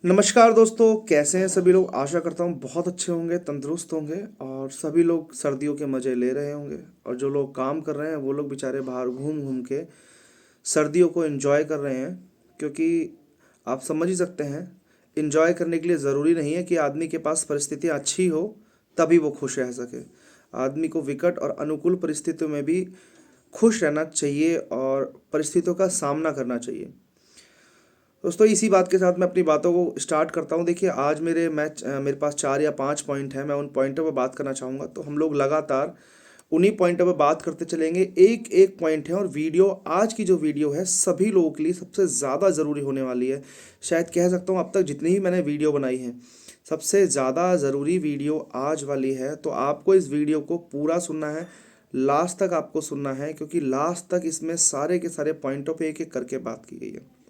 नमस्कार दोस्तों, कैसे हैं सभी लोग। आशा करता हूँ बहुत अच्छे होंगे, तंदुरुस्त होंगे और सभी लोग सर्दियों के मज़े ले रहे होंगे। और जो लोग काम कर रहे हैं वो लोग बेचारे बाहर घूम घूम के सर्दियों को एंजॉय कर रहे हैं। क्योंकि आप समझ ही सकते हैं, एंजॉय करने के लिए ज़रूरी नहीं है कि आदमी के पास परिस्थितियाँ अच्छी हो तभी वो खुश रह सके। आदमी को विकट और अनुकूल परिस्थितियों में भी खुश रहना चाहिए और परिस्थितियों का सामना करना चाहिए। दोस्तों, इसी बात के साथ मैं अपनी बातों को स्टार्ट करता हूँ। देखिए, आज मेरे पास 4 या 5 पॉइंट हैं। मैं उन पॉइंटों पर बात करना चाहूँगा, तो हम लोग लगातार उन्हीं पॉइंटों पर बात करते चलेंगे। एक एक पॉइंट है और वीडियो, आज की जो वीडियो है सभी लोगों के लिए सबसे ज़्यादा ज़रूरी होने वाली है। शायद कह सकता हूँ अब तक जितनी ही मैंने वीडियो बनाई है, सबसे ज़्यादा ज़रूरी वीडियो आज वाली है। तो आपको इस वीडियो को पूरा सुनना है, लास्ट तक आपको सुनना है, क्योंकि लास्ट तक इसमें सारे के सारे पॉइंटों पे एक एक करके बात की गई है।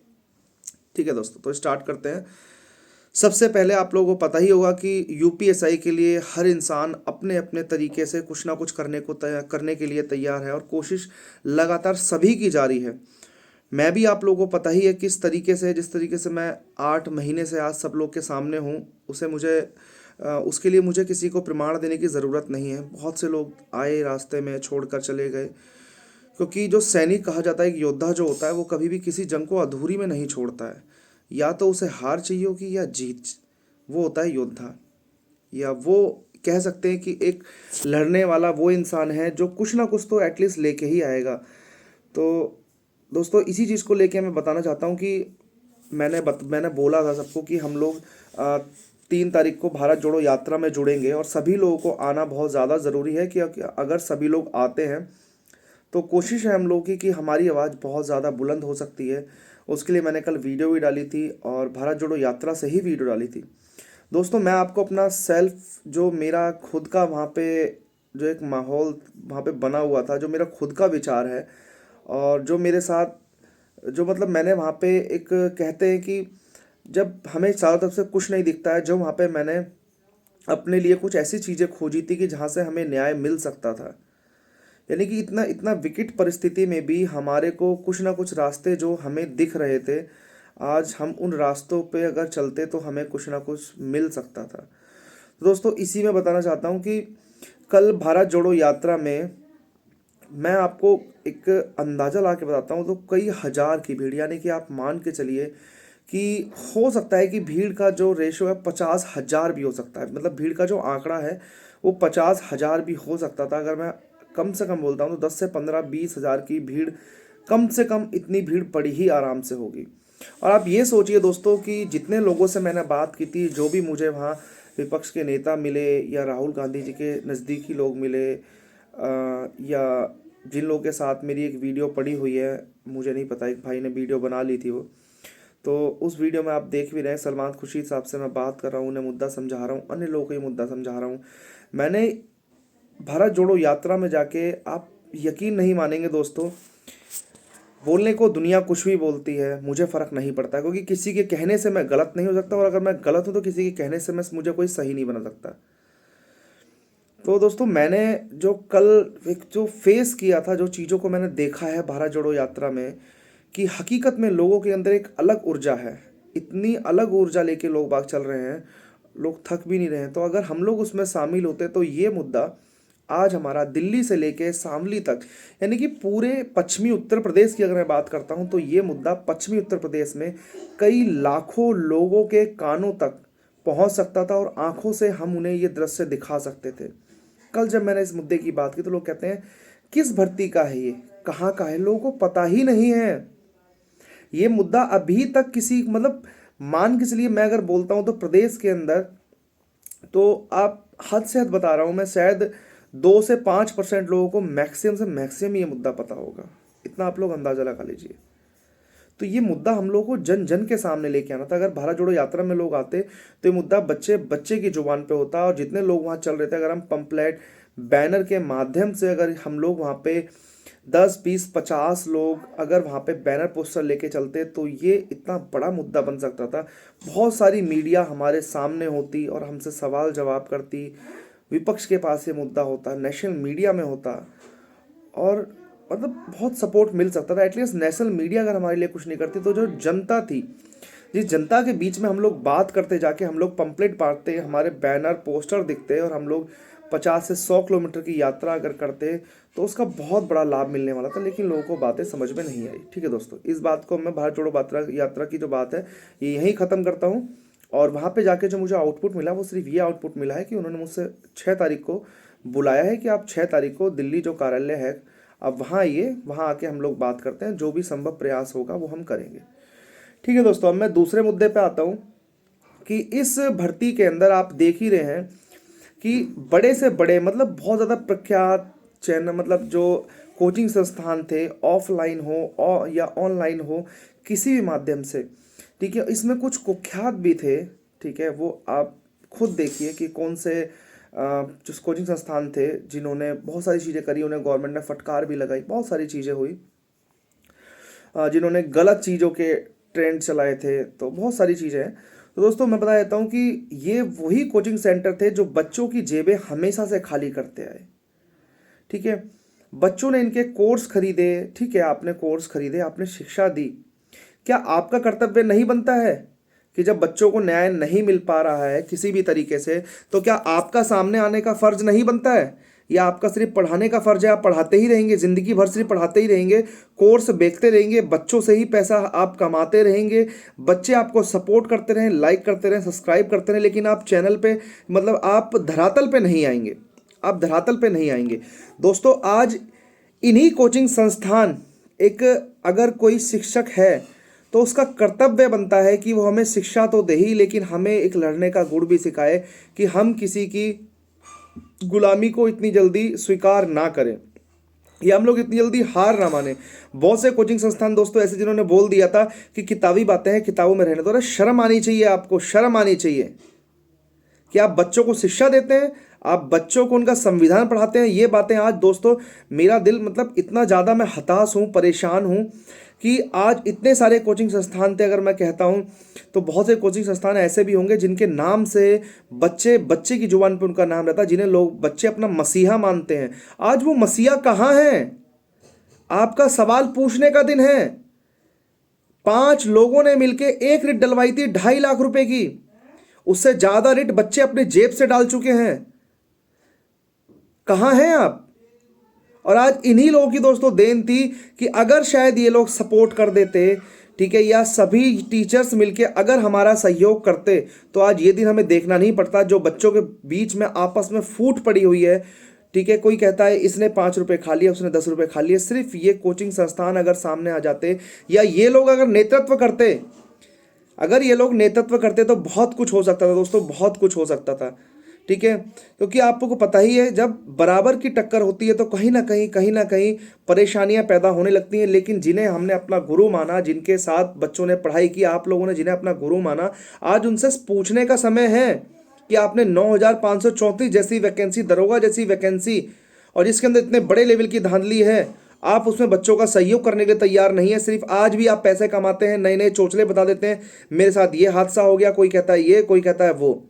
ठीक है दोस्तों, तो स्टार्ट करते हैं। सबसे पहले आप लोगों को पता ही होगा कि यूपीएसआई के लिए हर इंसान अपने अपने तरीके से कुछ ना कुछ करने के लिए तैयार है और कोशिश लगातार सभी की जारी है। मैं भी, आप लोगों को पता ही है किस तरीके से, जिस तरीके से मैं 8 महीने से आज सब लोग के सामने हूँ, उसके लिए मुझे किसी को प्रमाण देने की ज़रूरत नहीं है। बहुत से लोग आए, रास्ते में छोड़कर चले गए। क्योंकि जो सैनिक कहा जाता है, एक योद्धा जो होता है, वो कभी भी किसी जंग को अधूरी में नहीं छोड़ता है। या तो उसे हार चाहिए होगी या जीत। वो होता है योद्धा, या वो कह सकते हैं कि एक लड़ने वाला वो इंसान है जो कुछ ना कुछ तो एटलीस्ट लेके ही आएगा। तो दोस्तों, इसी चीज़ को लेके मैं बताना चाहता हूँ कि मैंने बोला था सबको कि हम लोग 3 तारीख को भारत जोड़ो यात्रा में जुड़ेंगे और सभी लोगों को आना बहुत ज़्यादा ज़रूरी है। कि अगर सभी लोग आते हैं तो कोशिश है हम लोगों की कि हमारी आवाज़ बहुत ज़्यादा बुलंद हो सकती है। उसके लिए मैंने कल वीडियो भी डाली थी और भारत जोड़ो यात्रा से ही वीडियो डाली थी। दोस्तों, मैं आपको अपना सेल्फ, जो मेरा खुद का वहाँ पे जो एक माहौल वहाँ पे बना हुआ था, जो मेरा खुद का विचार है और जो मेरे साथ, जो मतलब मैंने वहाँ पे एक, कहते हैं कि जब हमें चारों तरफ से कुछ नहीं दिखता है, जो वहाँ पे मैंने अपने लिए कुछ ऐसी चीज़ें खोजी थी कि जहाँ से हमें न्याय मिल सकता था। यानी कि इतना इतना विकट परिस्थिति में भी हमारे को कुछ ना कुछ रास्ते जो हमें दिख रहे थे, आज हम उन रास्तों पे अगर चलते तो हमें कुछ ना कुछ मिल सकता था। तो दोस्तों, इसी में बताना चाहता हूँ कि कल भारत जोड़ो यात्रा में मैं आपको एक अंदाज़ा ला के बताता हूँ, तो कई हज़ार की भीड़, यानी कि आप मान के चलिए कि हो सकता है कि भीड़ का जो रेशो है 50,000 भी हो सकता है। मतलब भीड़ का जो आंकड़ा है वो 50,000 भी हो सकता था। अगर मैं कम से कम बोलता हूँ तो 10 से 15 20 हज़ार की भीड़, कम से कम इतनी भीड़ पड़ी ही आराम से होगी। और आप ये सोचिए दोस्तों कि जितने लोगों से मैंने बात की थी, जो भी मुझे वहाँ विपक्ष के नेता मिले या राहुल गांधी जी के नज़दीकी लोग मिले, या जिन लोगों के साथ मेरी एक वीडियो पड़ी हुई है, मुझे नहीं पता, एक भाई ने वीडियो बना ली थी वो, तो उस वीडियो में आप देख भी रहे हैं, सलमान खुर्शीद साहब से मैं बात कर रहा हूँ, उन्हें मुद्दा समझा रहा हूँ, अन्य लोगों को ये मुद्दा समझा रहा हूँ। मैंने भारत जोड़ो यात्रा में जाके, आप यकीन नहीं मानेंगे दोस्तों, बोलने को दुनिया कुछ भी बोलती है, मुझे फ़र्क नहीं पड़ता, क्योंकि किसी के कहने से मैं गलत नहीं हो सकता, और अगर मैं गलत हूँ तो किसी के कहने से मुझे कोई सही नहीं बना सकता। तो दोस्तों, मैंने जो कल एक जो फेस किया था, जो चीज़ों को मैंने देखा है भारत जोड़ो यात्रा में, कि हकीकत में लोगों के अंदर एक अलग ऊर्जा है। इतनी अलग ऊर्जा लेके लोग बाग चल रहे हैं, लोग थक भी नहीं रहे हैं। तो अगर हम लोग उसमें शामिल होते तो ये मुद्दा आज हमारा दिल्ली से लेके शामली तक, यानी कि पूरे पश्चिमी उत्तर प्रदेश की अगर मैं बात करता हूँ, तो ये मुद्दा पश्चिमी उत्तर प्रदेश में कई लाखों लोगों के कानों तक पहुँच सकता था और आंखों से हम उन्हें ये दृश्य दिखा सकते थे। कल जब मैंने इस मुद्दे की बात की तो लोग कहते हैं, किस भर्ती का है ये, कहाँ का है, लोगों को पता ही नहीं है। ये मुद्दा अभी तक किसी, मतलब मान के चलिए, मैं अगर बोलता हूँ तो प्रदेश के अंदर, तो आप हद से हद बता रहा हूँ मैं, शायद 2 से 5% लोगों को मैक्सिमम से मैक्सिमम ये मुद्दा पता होगा। इतना आप लोग अंदाजा लगा लीजिए। तो ये मुद्दा हम लोग को जन जन के सामने लेके आना था। अगर भारत जोड़ो यात्रा में लोग आते तो ये मुद्दा बच्चे बच्चे की जुबान पे होता, और जितने लोग वहाँ चल रहे थे, अगर हम पंपलेट बैनर के माध्यम से, अगर हम लोग वहाँ पे 10 20 50 लोग अगर वहाँ पे बैनर पोस्टर लेके चलते, तो ये इतना बड़ा मुद्दा बन सकता था। बहुत सारी मीडिया हमारे सामने होती और हमसे सवाल जवाब करती, विपक्ष के पास ये मुद्दा होता, नेशनल मीडिया में होता, और मतलब बहुत सपोर्ट मिल सकता था। एटलीस्ट नेशनल मीडिया अगर हमारे लिए कुछ नहीं करती, तो जो जनता थी, जिस जनता के बीच में हम लोग बात करते जाके, हम लोग पंपलेट बांटते, हमारे बैनर पोस्टर दिखते और हम लोग 50 से 100 किलोमीटर की यात्रा अगर करते तो उसका बहुत बड़ा लाभ मिलने वाला था, लेकिन लोगों को बातें समझ में नहीं आई। ठीक है दोस्तों, इस बात को मैं भारत जोड़ो यात्रा की जो बात है ये यहीं ख़त्म करता हूँ। और वहाँ पे जाके जो मुझे आउटपुट मिला वो सिर्फ ये आउटपुट मिला है कि उन्होंने मुझसे 6 तारीख को बुलाया है कि आप 6 तारीख को दिल्ली जो कार्यालय है अब वहाँ आइए, वहाँ आके हम लोग बात करते हैं, जो भी संभव प्रयास होगा वो हम करेंगे। ठीक है दोस्तों, अब मैं दूसरे मुद्दे पे आता हूँ कि इस भर्ती के अंदर आप देख ही रहे हैं कि बड़े से बड़े मतलब बहुत ज़्यादा प्रख्यात चैनल, मतलब जो कोचिंग संस्थान थे, ऑफलाइन हो या ऑनलाइन हो, किसी भी माध्यम से, ठीक है, इसमें कुछ कुख्यात भी थे। ठीक है, वो आप खुद देखिए कि कौन से जो कोचिंग संस्थान थे जिन्होंने बहुत सारी चीज़ें करी, उन्हें गवर्नमेंट ने फटकार भी लगाई, बहुत सारी चीज़ें हुई। जिन्होंने गलत चीज़ों के ट्रेंड चलाए थे, तो बहुत सारी चीज़ें हैं। तो दोस्तों मैं बता देता हूँ कि ये वही कोचिंग सेंटर थे जो बच्चों की जेबें हमेशा से खाली करते आए। ठीक है, बच्चों ने इनके कोर्स खरीदे, ठीक है, आपने कोर्स खरीदे, आपने शिक्षा दी, क्या आपका कर्तव्य नहीं बनता है कि जब बच्चों को न्याय नहीं मिल पा रहा है किसी भी तरीके से, तो क्या आपका सामने आने का फर्ज नहीं बनता है, या आपका सिर्फ पढ़ाने का फर्ज है? आप पढ़ाते ही रहेंगे, जिंदगी भर सिर्फ पढ़ाते ही रहेंगे, कोर्स बेचते रहेंगे, बच्चों से ही पैसा आप कमाते रहेंगे, बच्चे आपको सपोर्ट करते रहें, लाइक करते रहें, सब्सक्राइब करते रहें, लेकिन आप चैनल पे मतलब आप धरातल पे नहीं आएंगे, आप धरातल पे नहीं आएंगे। दोस्तों आज इन्हीं कोचिंग संस्थान, एक अगर कोई शिक्षक है तो उसका कर्तव्य बनता है कि वो हमें शिक्षा तो दे ही, लेकिन हमें एक लड़ने का गुण भी सिखाए कि हम किसी की गुलामी को इतनी जल्दी स्वीकार ना करें, या हम लोग इतनी जल्दी हार ना माने। बहुत से कोचिंग संस्थान दोस्तों ऐसे जिन्होंने बोल दिया था कि किताबी बातें हैं, किताबों में रहने दो। अरे शर्म आनी चाहिए, आपको शर्म आनी चाहिए कि आप बच्चों को शिक्षा देते हैं, आप बच्चों को उनका संविधान पढ़ाते हैं। ये बातें आज दोस्तों मेरा दिल मतलब इतना ज़्यादा मैं हताश हूँ, परेशान हूँ कि आज इतने सारे कोचिंग संस्थान थे। अगर मैं कहता हूँ तो बहुत से कोचिंग संस्थान ऐसे भी होंगे जिनके नाम से बच्चे बच्चे की जुबान पे उनका नाम रहता है, जिन्हें लोग बच्चे अपना मसीहा मानते हैं। आज वो मसीहा कहाँ है? आपका सवाल पूछने का दिन है। 5 लोगों ने मिलके एक रिट डलवाई थी 2.5 लाख रुपए की, उससे ज्यादा रिट बच्चे अपने जेब से डाल चुके हैं। कहाँ हैं आप? और आज इन्हीं लोगों की दोस्तों देन थी कि अगर शायद ये लोग सपोर्ट कर देते, ठीक है, या सभी टीचर्स मिलके अगर हमारा सहयोग करते, तो आज ये दिन हमें देखना नहीं पड़ता जो बच्चों के बीच में आपस में फूट पड़ी हुई है। ठीक है, कोई कहता है इसने 5 रुपए खा लिया, उसने 10 रुपए खा लिए। सिर्फ ये कोचिंग संस्थान अगर सामने आ जाते, या ये लोग अगर नेतृत्व करते, अगर ये लोग नेतृत्व करते तो बहुत कुछ हो सकता था दोस्तों, बहुत कुछ हो सकता था। ठीक है, क्योंकि आपको पता ही है जब बराबर की टक्कर होती है तो कहीं ना कहीं परेशानियां पैदा होने लगती हैं। लेकिन जिन्हें हमने अपना गुरु माना, जिनके साथ बच्चों ने पढ़ाई की, आप लोगों ने जिन्हें अपना गुरु माना, आज उनसे पूछने का समय है कि आपने 9,534 जैसी वैकेंसी, दरोगा जैसी वैकेंसी, और जिसके अंदर इतने बड़े लेवल की धांधली है, आप उसमें बच्चों का सहयोग करने के लिए तैयार नहीं है। सिर्फ आज भी आप पैसे कमाते हैं, नए नए चोचले बता देते हैं, मेरे साथ ये हादसा हो गया, कोई कहता है ये, कोई कहता है वो,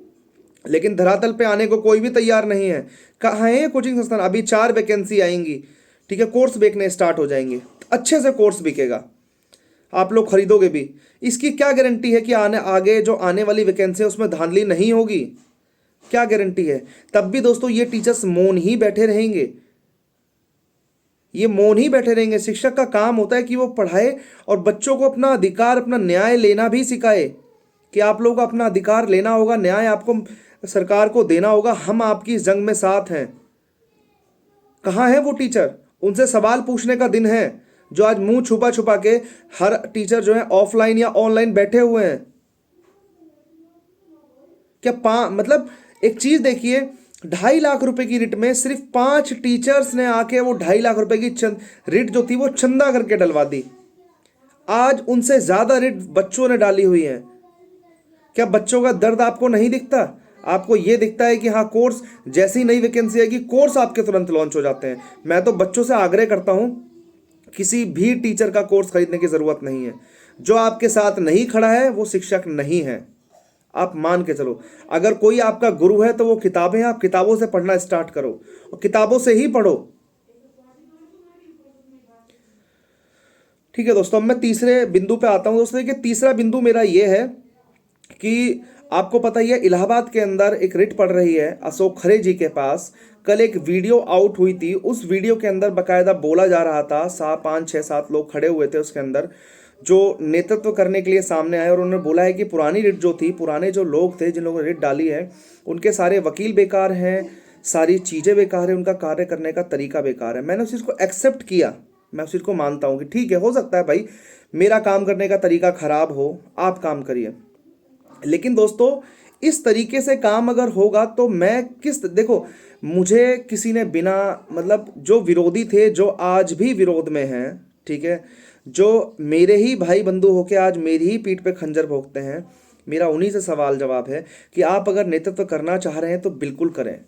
लेकिन धरातल पे आने को कोई भी तैयार नहीं है। कहाँ है कोचिंग संस्थान? अभी 4 वैकेंसी आएंगी, ठीक है, कोर्स बिकने स्टार्ट हो जाएंगे, अच्छे से कोर्स बिकेगा, आप लोग खरीदोगे भी। इसकी क्या गारंटी है कि आगे जो आने वाली वैकेंसी है उसमें धांधली नहीं होगी? क्या गारंटी है? तब भी दोस्तों ये टीचर्स मौन ही बैठे रहेंगे, ये मौन ही बैठे रहेंगे। शिक्षक का काम होता है कि वो पढ़ाए और बच्चों को अपना अधिकार, अपना न्याय लेना भी सिखाए कि आप लोगों को अपना अधिकार लेना होगा, न्याय आपको सरकार को देना होगा, हम आपकी इस जंग में साथ हैं। कहाँ है वो टीचर? उनसे सवाल पूछने का दिन है, जो आज मुंह छुपा छुपा के हर टीचर जो है ऑफलाइन या ऑनलाइन बैठे हुए हैं। क्या मतलब एक चीज देखिए, 2.5 लाख रुपए की रिट में सिर्फ 5 टीचर्स ने आके वो 2.5 लाख रुपए की रिट जो थी वो चंदा करके डलवा दी। आज उनसे ज्यादा रिट बच्चों ने डाली हुई है। क्या बच्चों का दर्द आपको नहीं दिखता? आपको ये दिखता है कि हाँ कोर्स, जैसी ही नई वैकेंसी आएगी कोर्स आपके तुरंत लॉन्च हो जाते हैं। मैं तो बच्चों से आग्रह करता हूँ, किसी भी टीचर का कोर्स खरीदने की जरूरत नहीं है। जो आपके साथ नहीं खड़ा है वो शिक्षक नहीं है, आप मान के चलो। अगर कोई आपका गुरु है तो वो किताबें हैं, आप किताबों से पढ़ना स्टार्ट करो और किताबों से ही पढ़ो। ठीक है दोस्तों, अब मैं तीसरे बिंदु पे आता हूँ दोस्तों। देखिए तीसरा बिंदु मेरा ये है कि आपको पता ही है इलाहाबाद के अंदर एक रिट पड़ रही है अशोक खरे जी के पास। कल एक वीडियो आउट हुई थी, उस वीडियो के अंदर बकायदा बोला जा रहा था, 5 6 7 लोग खड़े हुए थे उसके अंदर जो नेतृत्व करने के लिए सामने आए, और उन्होंने बोला है कि पुरानी रिट जो थी, पुराने जो लोग थे जिन लोगों ने रिट डाली है, उनके सारे वकील बेकार हैं, सारी चीज़ें बेकार है, उनका कार्य करने का तरीका बेकार है। मैंने उस चीज़ को एक्सेप्ट किया, मैं उस चीज़ को मानता हूँ कि ठीक है, हो सकता है भाई मेरा काम करने का तरीका खराब हो, आप काम करिए। लेकिन दोस्तों इस तरीके से काम अगर होगा तो मैं किस, देखो मुझे किसी ने बिना मतलब, जो विरोधी थे जो आज भी विरोध में हैं, ठीक है, जो मेरे ही भाई बंधु होके आज मेरी ही पीठ पे खंजर भोंकते हैं, मेरा उन्हीं से सवाल जवाब है कि आप अगर नेतृत्व करना चाह रहे हैं तो बिल्कुल करें।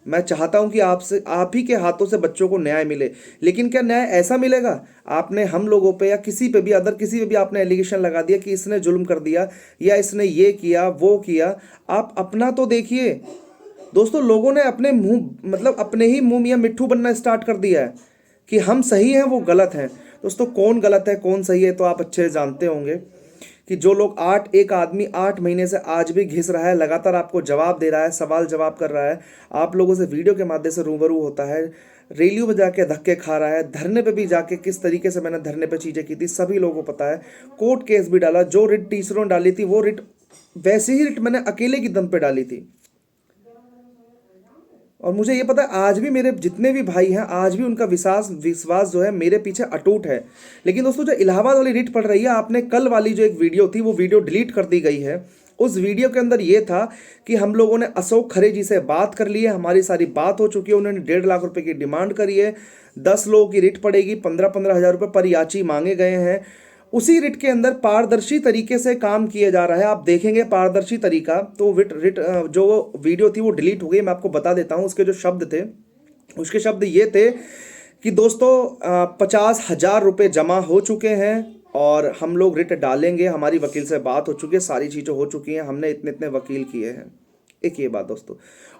मैं चाहता हूं कि आपसे, आप ही के हाथों से बच्चों को न्याय मिले। लेकिन क्या न्याय ऐसा मिलेगा? आपने हम लोगों पे या किसी पे भी, अदर किसी पे भी आपने एलिगेशन लगा दिया कि इसने जुल्म कर दिया या इसने ये किया वो किया। आप अपना तो देखिए दोस्तों, लोगों ने अपने मुंह मतलब अपने ही मुंह मियां मिट्ठू बनना स्टार्ट कर दिया है कि हम सही हैं वो गलत हैं। दोस्तों कौन गलत है कौन सही है तो आप अच्छे जानते होंगे कि जो लोग एक आदमी 8 महीने से आज भी घिस रहा है, लगातार आपको जवाब दे रहा है, सवाल जवाब कर रहा है, आप लोगों से वीडियो के माध्यम से रूबरू होता है, रैलियों में जाके धक्के खा रहा है, धरने पे भी जाके किस तरीके से मैंने धरने पे चीज़ें की थी सभी लोगों को पता है, कोर्ट केस भी डाला, जो रिट टीचरों ने डाली थी वो रिट वैसे ही रिट मैंने अकेले की दम पे डाली थी। और मुझे ये पता है आज भी मेरे जितने भी भाई हैं आज भी उनका विश्वास विश्वास जो है मेरे पीछे अटूट है। लेकिन दोस्तों जो इलाहाबाद वाली रीट पड़ रही है, आपने कल वाली जो एक वीडियो थी वो वीडियो डिलीट कर दी गई है। उस वीडियो के अंदर ये था कि हम लोगों ने अशोक खरे जी से बात कर ली है, हमारी सारी बात हो चुकी है, उन्होंने 1.5 लाख रुपए की डिमांड करी है, 10 लोगों की रिट पड़ेगी, 15-15 हज़ार रुपये पर याची मांगे गए हैं। उसी रिट के अंदर पारदर्शी तरीके से काम किया जा रहा है, आप देखेंगे पारदर्शी तरीका। तो जो वीडियो थी वो डिलीट हो गई, मैं आपको बता देता हूँ उसके जो शब्द थे, उसके शब्द ये थे कि दोस्तों 50,000 रुपये जमा हो चुके हैं और हम लोग रिट डालेंगे, हमारी वकील से बात हो चुकी है, सारी चीज़ें हो चुकी हैं, हमने इतने इतने वकील किए हैं। एक ये बात दोस्तों,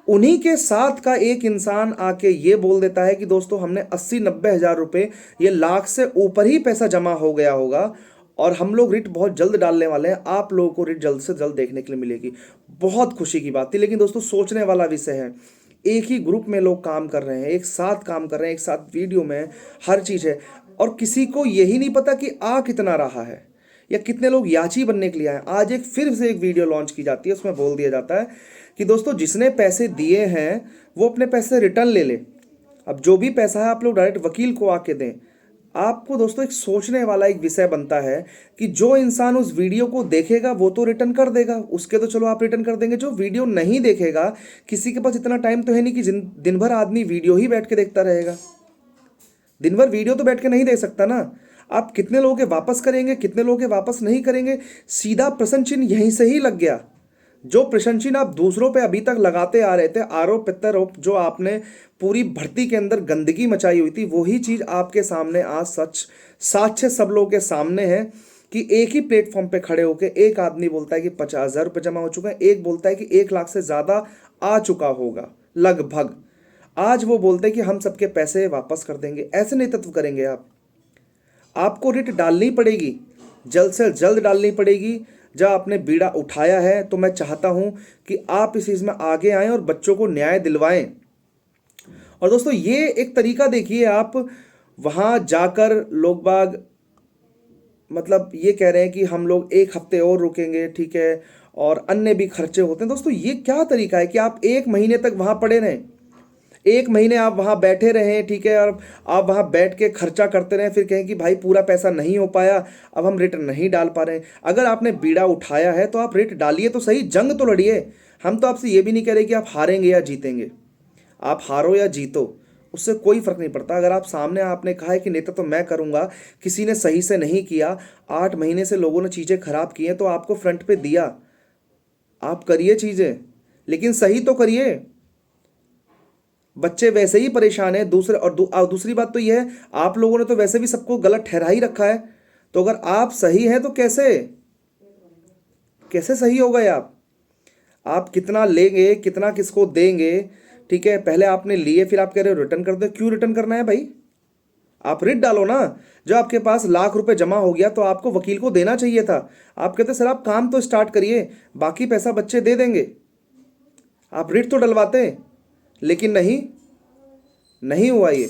उन्हीं के साथ का एक इंसान आके ये बोल देता है कि दोस्तों हमने 80-90 हज़ार रुपये, ये लाख से ऊपर ही पैसा जमा हो गया होगा और हम लोग रिट बहुत जल्द डालने वाले हैं, आप लोगों को रिट जल्द से जल्द देखने के लिए मिलेगी। बहुत खुशी की बात थी। लेकिन दोस्तों सोचने वाला विषय है, एक ही ग्रुप में लोग काम कर रहे हैं, एक साथ काम कर रहे हैं, एक साथ वीडियो में हर चीज़ है, और किसी को यही नहीं पता कि आ कितना रहा है या कितने लोग याची बनने के लिए आए। आज एक फिर से एक वीडियो लॉन्च की जाती है, उसमें बोल दिया जाता है कि दोस्तों जिसने पैसे दिए हैं वो अपने पैसे रिटर्न ले ले। अब जो भी पैसा है आप लोग डायरेक्ट वकील को आके दें। आपको दोस्तों एक सोचने वाला एक विषय बनता है कि जो इंसान उस वीडियो को देखेगा वो तो रिटर्न कर देगा, उसके तो चलो आप रिटर्न कर देंगे। जो वीडियो नहीं देखेगा, किसी के पास इतना टाइम तो है नहीं कि दिन भर आदमी वीडियो ही बैठ के देखता रहेगा। दिन भर वीडियो तो बैठ के नहीं देख सकता ना। आप कितने लोगों के वापस करेंगे, कितने लोगों के वापस नहीं करेंगे, सीधा प्रश्न चिन्ह यहीं से ही लग गया। जो प्रश्न चिन्ह आप दूसरों पे अभी तक लगाते आ रहे थे, आरोप प्रत्यारोप, जो आपने पूरी भर्ती के अंदर गंदगी मचाई हुई थी, वही चीज आपके सामने आज सच साक्ष्य सब लोगों के सामने है कि एक ही प्लेटफॉर्म पे खड़े होकर एक आदमी बोलता है कि 50,000 रुपये जमा हो चुका है, एक बोलता है कि 1 लाख से ज्यादा आ चुका होगा लगभग। आज वो बोलते हैं कि हम सबके पैसे वापस कर देंगे। ऐसे नेतृत्व करेंगे आप? आपको रिट डालनी पड़ेगी, जल्द से जल्द डालनी पड़ेगी। जब आपने बीड़ा उठाया है तो मैं चाहता हूं कि आप इस चीज में आगे आएं और बच्चों को न्याय दिलवाएं। और दोस्तों ये एक तरीका देखिए, आप वहां जाकर लोग बाग मतलब ये कह रहे हैं कि हम लोग 1 हफ्ते और रुकेंगे, ठीक है, और अन्य भी खर्चे होते हैं। दोस्तों ये क्या तरीका है कि आप 1 महीने तक वहां पड़े रहें, 1 महीने आप वहां बैठे रहें, ठीक है, और आप वहां बैठ के खर्चा करते रहें, फिर कहें कि भाई पूरा पैसा नहीं हो पाया, अब हम रेट नहीं डाल पा रहे हैं। अगर आपने बीड़ा उठाया है तो आप रेट डालिए तो सही, जंग तो लड़िए। हम तो आपसे ये भी नहीं कह रहे कि आप हारेंगे या जीतेंगे, आप हारो या जीतो उससे कोई फर्क नहीं पड़ता। अगर आप सामने आपने कहा है कि नेता तो मैं करूंगा, किसी ने सही से नहीं किया, 8 महीने से लोगों ने चीजें खराब की हैं तो आपको फ्रंट पे दिया, आप करिए चीजें, लेकिन सही तो करिए। बच्चे वैसे ही परेशान है दूसरे, और दूसरी बात तो यह है आप लोगों ने तो वैसे भी सबको गलत ठहरा ही रखा है। तो अगर आप सही हैं तो कैसे कैसे सही हो गए आप कितना लेंगे, कितना किसको देंगे, ठीक है, पहले आपने लिए फिर आप कह रहे हो रिटर्न कर दो। क्यों रिटर्न करना है भाई? आप रिट डालो ना। जब आपके पास लाख रुपए जमा हो गया तो आपको वकील को देना चाहिए था। आप कहते सर आप काम तो स्टार्ट करिए, बाकी पैसा बच्चे दे देंगे। आप रिट तो डलवाते, लेकिन नहीं, नहीं हुआ ये।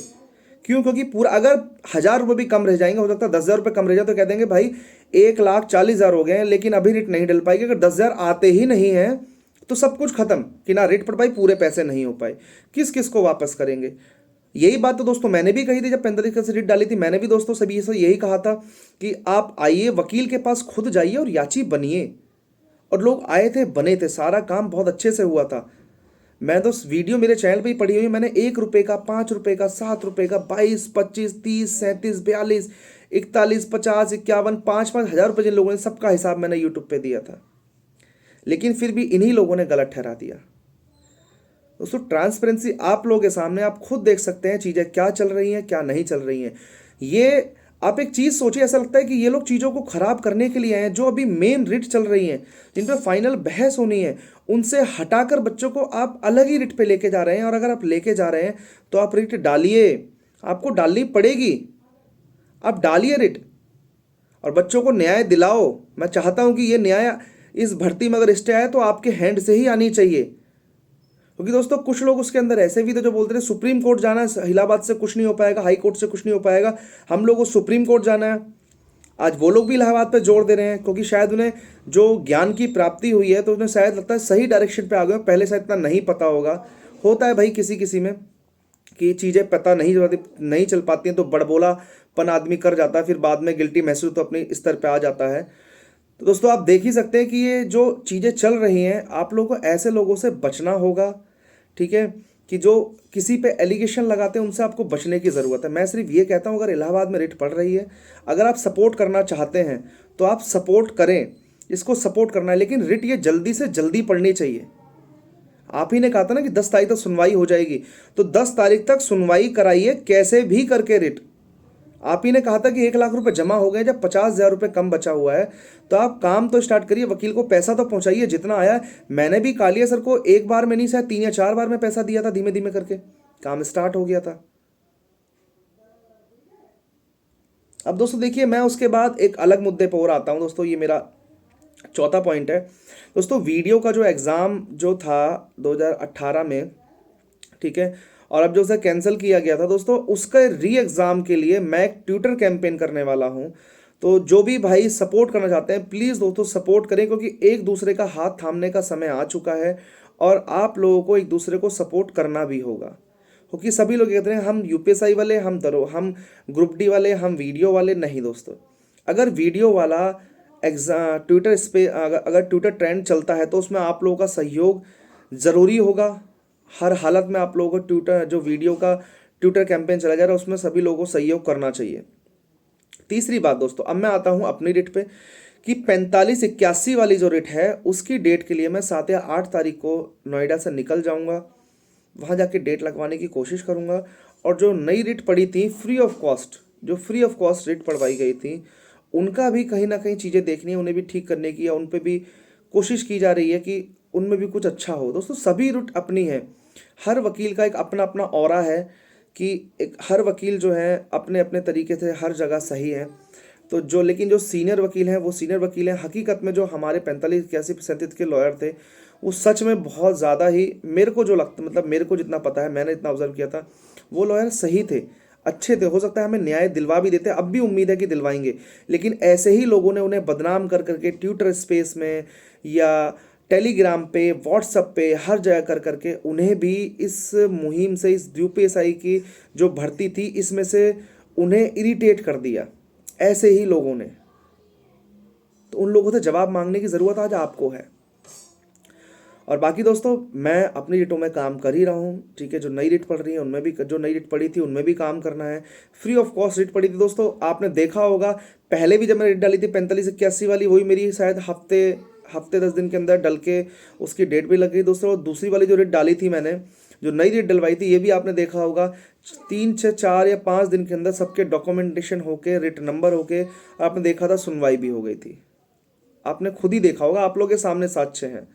क्यों? क्योंकि पूरा अगर 1,000 रुपये भी कम रह जाएंगे, हो सकता है 10,000 रुपये कम रह जाए, तो कह देंगे भाई 1,40,000 हो गए हैं लेकिन अभी रिट नहीं डल पाएगी। अगर 10,000 आते ही नहीं है तो सब कुछ खत्म, कि ना रिट पड़ पाई, पूरे पैसे नहीं हो पाए, किस किस को वापस करेंगे। यही बात तो दोस्तों मैंने भी कही थी जब 45 रिट डाली थी। मैंने भी दोस्तों सभी से यही कहा था कि आप आइए वकील के पास, खुद जाइए और याची बनिए। और लोग आए थे, बने थे, सारा काम बहुत अच्छे से हुआ था। मैं तो वीडियो मेरे चैनल पे ही पड़ी हुई है, मैंने 1 रुपये का, 5 रुपये का, 7 रुपये का, 22, 25, 30, 37, 42, 41, 50, 51, 5-5 हज़ार रुपये जिन लोगों ने, सबका हिसाब मैंने यूट्यूब पे दिया था। लेकिन फिर भी इन्हीं लोगों ने गलत ठहरा दिया। दोस्तों ट्रांसपेरेंसी आप लोगों के सामने, आप खुद देख सकते हैं चीज़ें क्या चल रही हैं, क्या नहीं चल रही हैं। ये आप एक चीज़ सोचिए, ऐसा लगता है कि ये लोग चीज़ों को खराब करने के लिए आए हैं। जो अभी मेन रिट चल रही हैं, जिन पर फाइनल बहस होनी है, उनसे हटाकर बच्चों को आप अलग ही रिट पे लेके जा रहे हैं। और अगर आप लेके जा रहे हैं तो आप रिट डालिए, आपको डालनी पड़ेगी, आप डालिए रिट और बच्चों को न्याय दिलाओ। मैं चाहता हूं कि ये न्याय इस भर्ती में अगर स्टे आए तो आपके हैंड से ही आनी चाहिए। क्योंकि दोस्तों कुछ लोग उसके अंदर ऐसे भी थे जो बोलते थे सुप्रीम कोर्ट जाना है, इलाहाबाद से कुछ नहीं हो पाएगा, हाई कोर्ट से कुछ नहीं हो पाएगा, हम लोग को सुप्रीम कोर्ट जाना है। आज वो लोग भी इलाहाबाद पे जोर दे रहे हैं, क्योंकि शायद उन्हें जो ज्ञान की प्राप्ति हुई है तो उन्हें शायद लगता है सही डायरेक्शन पे आ गए। पहले शायद इतना नहीं पता होगा, होता है भाई किसी किसी में कि चीज़ें पता नहीं चल पाती हैं, तो बड़बोलापन आदमी कर जाता है, फिर बाद में गिल्टी महसूस तो अपने स्तर पे आ जाता है। तो दोस्तों आप देख ही सकते हैं कि ये जो चीज़ें चल रही हैं, आप लोगों को ऐसे लोगों से बचना होगा, ठीक है, कि जो किसी पे एलिगेशन लगाते हैं उनसे आपको बचने की ज़रूरत है। मैं सिर्फ ये कहता हूँ, अगर इलाहाबाद में रिट पड़ रही है, अगर आप सपोर्ट करना चाहते हैं तो आप सपोर्ट करें, इसको सपोर्ट करना है, लेकिन रिट ये जल्दी से जल्दी पड़नी चाहिए। आप ही ने कहा था ना कि 10 तारीख तक सुनवाई हो जाएगी, तो 10 तारीख तक सुनवाई कराइए कैसे भी करके रिट। आप ही ने कहा था कि 1,00,000 रुपए जमा हो गए, जब 50,000 रुपये कम बचा हुआ है तो आप काम तो स्टार्ट करिए, वकील को पैसा तो पहुंचाइए जितना आया। मैंने भी कालिया सर को एक बार में नहीं, शायद 3 या 4 बार में पैसा दिया था, धीमे धीमे करके काम स्टार्ट हो गया था। अब दोस्तों देखिए, मैं उसके बाद एक अलग मुद्दे पर और आता हूं दोस्तों, ये मेरा चौथा पॉइंट है। दोस्तों वीडियो का जो एग्ज़ाम जो था 2018 में, ठीक है, और अब जो उसे कैंसिल किया गया था दोस्तों, उसके री एग्ज़ाम के लिए मैं एक ट्विटर कैंपेन करने वाला हूं। तो जो भी भाई सपोर्ट करना चाहते हैं, प्लीज़ दोस्तों सपोर्ट करें, क्योंकि एक दूसरे का हाथ थामने का समय आ चुका है और आप लोगों को एक दूसरे को सपोर्ट करना भी होगा। क्योंकि सभी लोग कहते हैं हम यूपीएसआई वाले, हम ग्रुप डी वाले, हम वीडियो वाले। नहीं दोस्तों, अगर वीडियो वाला एग्ज़ाम ट्विटर इस पे अगर ट्विटर ट्रेंड चलता है तो उसमें आप लोगों का सहयोग ज़रूरी होगा। हर हालत में आप लोगों को ट्विटर जो वीडियो का ट्विटर कैंपेन चला जा रहा है उसमें सभी लोगों को सहयोग करना चाहिए। तीसरी बात दोस्तों, अब मैं आता हूँ अपनी डेट पे, कि 45-81 वाली जो डेट है उसकी डेट के लिए मैं 7 या 8 तारीख को नोएडा से निकल जाऊँगा, वहाँ जाके डेट लगवाने की कोशिश करूँगा। और जो नई रिट पड़ी थी फ्री ऑफ कॉस्ट, जो फ्री ऑफ कॉस्ट रिट पढ़वाई गई थी, उनका भी कहीं ना कहीं चीज़ें देखनी है, उन्हें भी ठीक करने की, या उन पर भी कोशिश की जा रही है कि उनमें भी कुछ अच्छा हो। दोस्तों सभी रूट अपनी है, हर वकील का एक अपना अपना ऑरा है, कि एक हर वकील जो है अपने अपने तरीके से हर जगह सही है। तो जो लेकिन जो सीनियर वकील हैं वो सीनियर वकील हैं। हकीकत में जो हमारे 45-81% के लॉयर थे वो सच में बहुत ज़्यादा ही, मेरे को जो लगता, मतलब मेरे को जितना पता है, मैंने इतना ऑब्जर्व किया था, वो लॉयर सही थे, अच्छे थे। हो सकता है हमें न्याय दिलवा भी देते, अब भी उम्मीद है कि दिलवाएंगे। लेकिन ऐसे ही लोगों ने उन्हें बदनाम कर करके ट्विटर स्पेस में या टेलीग्राम पे, व्हाट्सएप पे, हर जगह कर करके उन्हें भी इस मुहिम से, इस यूपीएसआई की जो भर्ती थी इसमें से उन्हें इरिटेट कर दिया, ऐसे ही लोगों ने। तो उन लोगों से जवाब मांगने की ज़रूरत आज आपको है। और बाकी दोस्तों मैं अपनी रिटों में काम कर ही रहा हूँ, ठीक है। जो नई रिट पड़ रही है उनमें भी, जो नई रिट पड़ी थी उनमें भी काम करना है। फ्री ऑफ कॉस्ट रिट पड़ी थी दोस्तों, आपने देखा होगा पहले भी जब मैंने रिट डाली थी 45-81 वाली, वही मेरी शायद हफ्ते 10 दिन के अंदर डल के उसकी डेट भी लग गई दोस्तों। और दूसरी वाली जो रिट डाली थी मैंने, जो नई रिट डलवाई थी, ये भी आपने देखा होगा 3 से 4 या 5 दिन के अंदर सबके डॉक्यूमेंटेशन होके, रिट नंबर होके, आपने देखा था सुनवाई भी हो गई थी। आपने खुद ही देखा होगा, आप लोगों के सामने साक्ष्य हैं।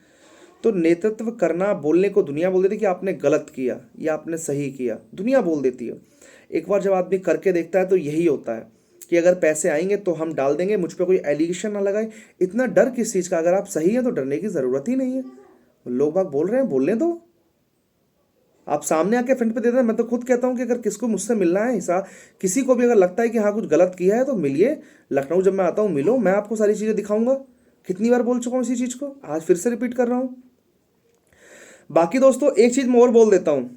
तो नेतृत्व करना, बोलने को दुनिया बोल देती है कि आपने गलत किया या आपने सही किया, दुनिया बोल देती है। एक बार जब आदमी करके देखता है तो यही होता है कि अगर पैसे आएंगे तो हम डाल देंगे, मुझ पर कोई एलिगेशन ना लगाए। इतना डर किस चीज़ का? अगर आप सही है तो डरने की ज़रूरत ही नहीं है। लोग बाग बोल रहे हैं, बोलने दो। आप सामने आके फ्रंट पे दे देना। मैं तो खुद कहता हूँ कि अगर किसको मुझसे मिलना है हिसाब, किसी को भी अगर लगता है कि हाँ कुछ गलत किया है तो मिलिए। लखनऊ जब मैं आता हूँ मिलो, मैं आपको सारी चीज़ें दिखाऊंगा। कितनी बार बोल चुका हूँ इसी चीज़ को, आज फिर से रिपीट कर रहा हूँ। बाकी दोस्तों एक चीज़ मैं और बोल देता हूँ,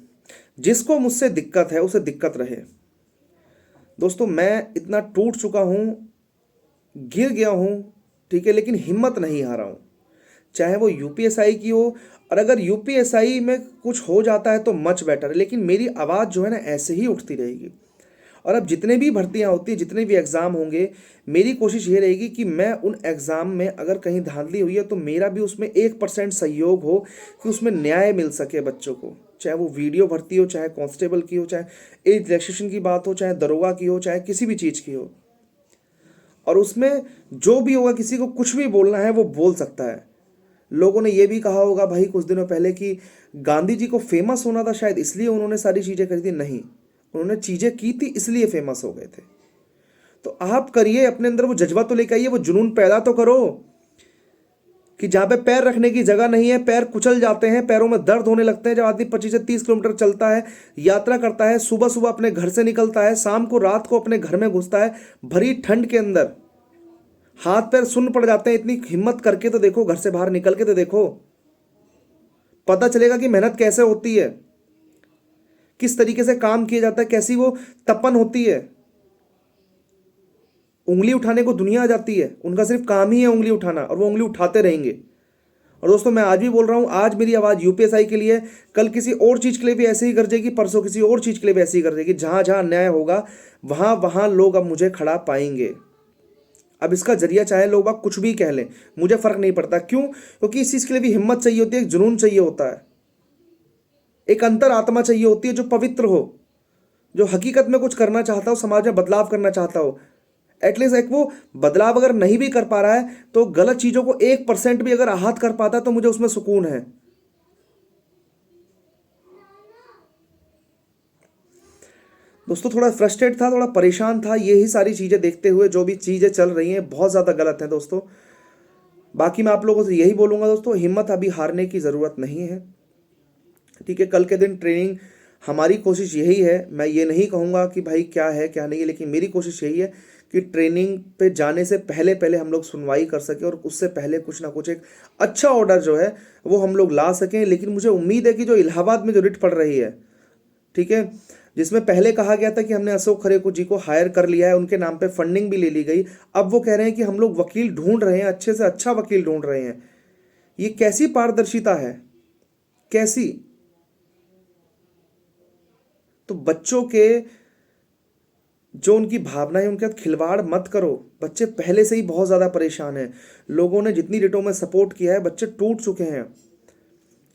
जिसको मुझसे दिक्कत है उसे दिक्कत रहे। दोस्तों मैं इतना टूट चुका हूँ, गिर गया हूँ, ठीक है, लेकिन हिम्मत नहीं हारा हूँ। चाहे वो यूपीएसआई की हो, और अगर यूपीएसआई में कुछ हो जाता है तो मच बेटर है, लेकिन मेरी आवाज़ जो है ना ऐसे ही उठती रहेगी। और अब जितने भी भर्तियां होती हैं, जितने भी एग्ज़ाम होंगे, मेरी कोशिश ये रहेगी कि मैं उन एग्ज़ाम में अगर कहीं धांधली हुई है तो मेरा भी उसमें 1% सहयोग हो कि उसमें न्याय मिल सके बच्चों को। चाहे वो वीडियो भर्ती हो, चाहे कांस्टेबल की हो, चाहे एज रिलैक्सेशन की बात हो, चाहे दरोगा की हो, चाहे किसी भी चीज़ की हो। और उसमें जो भी होगा, किसी को कुछ भी बोलना है वो बोल सकता है। लोगों ने ये भी कहा होगा भाई कुछ दिनों पहले कि गांधी जी को फेमस होना था शायद इसलिए उन्होंने सारी चीज़ें करी थी। नहीं, उन्होंने चीज़ें की थी इसलिए फेमस हो गए थे। तो आप करिए, अपने अंदर वो जज्बा तो लेकर आइए, वो जुनून पैदा तो करो कि जहाँ पे पैर रखने की जगह नहीं है, पैर कुचल जाते हैं, पैरों में दर्द होने लगते हैं। जब आदमी 25 से 30 किलोमीटर चलता है, यात्रा करता है, सुबह सुबह अपने घर से निकलता है, शाम को रात को अपने घर में घुसता है, भरी ठंड के अंदर हाथ पैर सुन्न पड़ जाते हैं। इतनी हिम्मत करके तो देखो, घर से बाहर निकल के तो देखो, पता चलेगा कि मेहनत कैसे होती है, किस तरीके से काम किया जाता है, कैसी वो तपन होती है। उंगली उठाने को दुनिया आ जाती है, उनका सिर्फ काम ही है उंगली उठाना, और वो उंगली उठाते रहेंगे। और दोस्तों मैं आज भी बोल रहा हूं, आज मेरी आवाज़ यूपीएसआई के लिए, कल किसी और चीज़ के लिए भी ऐसे ही गरजेगी, परसों किसी और चीज़ के लिए भी ऐसे ही गरजेगी। जहां जहां न्याय होगा वहां वहां लोग अब मुझे खड़ा पाएंगे। अब इसका जरिया चाहे लोग बाग कुछ भी कह लें, मुझे फर्क नहीं पड़ता। क्यों? क्योंकि इस चीज़ के लिए भी हिम्मत चाहिए होती है, एक जुनून चाहिए होता है, एक अंतर आत्मा चाहिए होती है जो पवित्र हो, जो हकीकत में कुछ करना चाहता हो, समाज में बदलाव करना चाहता हो। एटलीस्ट एक वो बदलाव अगर नहीं भी कर पा रहा है तो गलत चीज़ों को 1% भी अगर आहत कर पाता है तो मुझे उसमें सुकून है। दोस्तों थोड़ा फ्रस्ट्रेट था, थोड़ा परेशान था, यही सारी चीज़ें देखते हुए जो भी चीज़ें चल रही हैं बहुत ज़्यादा गलत हैं दोस्तों। बाकी मैं आप लोगों से यही बोलूँगा दोस्तों, हिम्मत अभी हारने की ज़रूरत नहीं है, ठीक है। कल के दिन ट्रेनिंग, हमारी कोशिश यही है, मैं ये नहीं कहूँगा कि भाई क्या है क्या नहीं है, लेकिन मेरी कोशिश यही है कि ट्रेनिंग पे जाने से पहले पहले हम लोग सुनवाई कर सकें, और उससे पहले कुछ ना कुछ एक अच्छा ऑर्डर जो है वो हम लोग ला सकें। लेकिन मुझे उम्मीद है कि जो इलाहाबाद में जो रिट पड़ रही है, ठीक है, जिसमें पहले कहा गया था कि हमने अशोक खरे जी को हायर कर लिया है, उनके नाम पे फंडिंग भी ले ली गई, अब वो कह रहे हैं कि हम लोग वकील ढूंढ रहे हैं, अच्छे से अच्छा वकील ढूंढ रहे हैं। ये कैसी पारदर्शिता है, कैसी? तो बच्चों के जो उनकी भावनाएं, उनके साथ खिलवाड़ मत करो। बच्चे पहले से ही बहुत ज़्यादा परेशान हैं, लोगों ने जितनी रिटों में सपोर्ट किया है बच्चे टूट चुके हैं।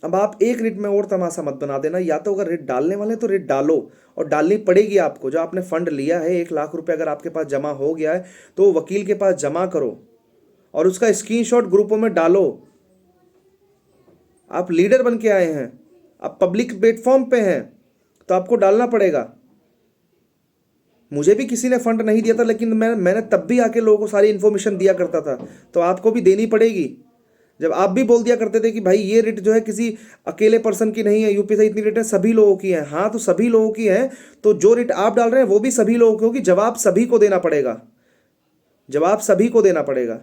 अब आप एक रिट में और तमाशा मत बना देना, या तो अगर रिट डालने वाले हैं तो रिट डालो, और डालनी पड़ेगी आपको। जो आपने फंड लिया है 1 लाख रुपए अगर आपके पास जमा हो गया है तो वकील के पास जमा करो और उसका स्क्रीनशॉट ग्रुपों में डालो। आप लीडर बन के आए हैं, आप पब्लिक प्लेटफॉर्म पे हैं, तो आपको डालना पड़ेगा। मुझे भी किसी ने फंड नहीं दिया था, लेकिन मैंने तब भी आके लोगों को सारी इन्फॉर्मेशन दिया करता था, तो आपको भी देनी पड़ेगी। जब आप भी बोल दिया करते थे कि भाई ये रिट जो है किसी अकेले पर्सन की नहीं है, यूपी से इतनी रिट है सभी लोगों की है। हाँ, तो सभी लोगों की है, तो जो रिट आप डाल रहे हैं वो भी सभी लोगों की होगी। जवाब सभी को देना पड़ेगा, जवाब सभी को देना पड़ेगा।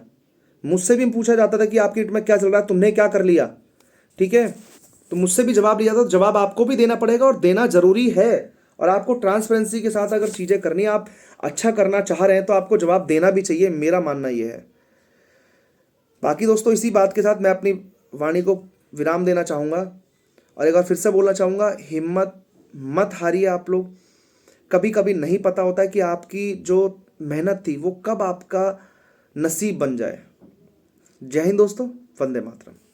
मुझसे भी पूछा जाता था कि आपकी रिट में क्या चल रहा है, तुमने क्या कर लिया, ठीक है, तो मुझसे भी जवाब लिया था। तो जवाब आपको भी देना पड़ेगा, और देना जरूरी है। और आपको ट्रांसपेरेंसी के साथ अगर चीज़ें करनी है, आप अच्छा करना चाह रहे हैं, तो आपको जवाब देना भी चाहिए, मेरा मानना यह है। बाकी दोस्तों इसी बात के साथ मैं अपनी वाणी को विराम देना चाहूँगा, और एक बार फिर से बोलना चाहूँगा, हिम्मत मत हारिए आप लोग। कभी कभी नहीं पता होता है कि आपकी जो मेहनत थी वो कब आपका नसीब बन जाए। जय हिंद दोस्तों, वंदे मातरम।